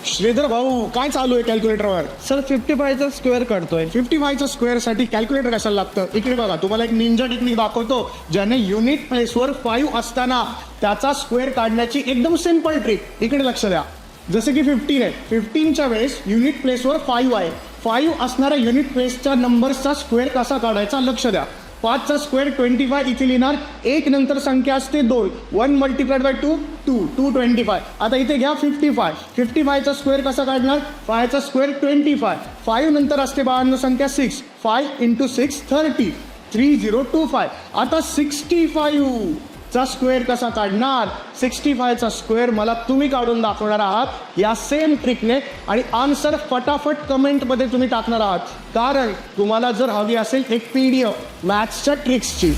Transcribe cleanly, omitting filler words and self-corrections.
श्रीधर भाऊ काय चालू आहे कॅल्क्युलेटरवर? सर 55चा स्क्वेअर काढतोय. 55च्या स्क्वेअरसाठी कॅल्क्युलेटर कशाला लागतं? इकडे बघा, तुम्हाला एक निंजा टेक्निक दाखवतो ज्याने युनिट प्लेसवर 5 असताना त्याचा स्क्वेअर काढण्याची एकदम सिंपल ट्रिक. इकडे लक्ष द्या. जसे की 15 आहे, 15च्या वेळेस युनिट प्लेसवर 5 आहे. 5 असणाऱ्या युनिट प्लेसच्या नंबर्सचा स्क्वेअर कसा काढायचा लक्ष द्या. 5चा स्क्वेअर 25 इथे लिहिणार. एक नंतर संख्या असते 2. 1 मल्टिप्लाइड बाय 2 225. आता इथे घ्या 55. 55चा स्क्वेअर कसा काढणार? 5चा स्क्वेअर 25. 5 नंतर असते बाळांनो संख्या 6. 5 × 6 30. 3025. आता 65चा स्क्वेअर कसा काढणार? 65चा स्क्वेअर मला तुम्ही काढून दाखवणार आहात या सेम ट्रिकने, आणि आन्सर फटाफट कमेंटमध्ये तुम्ही टाकणार आहात, कारण तुम्हाला जर हवी असेल एक PDF मॅथ्सच्या ट्रिक्सची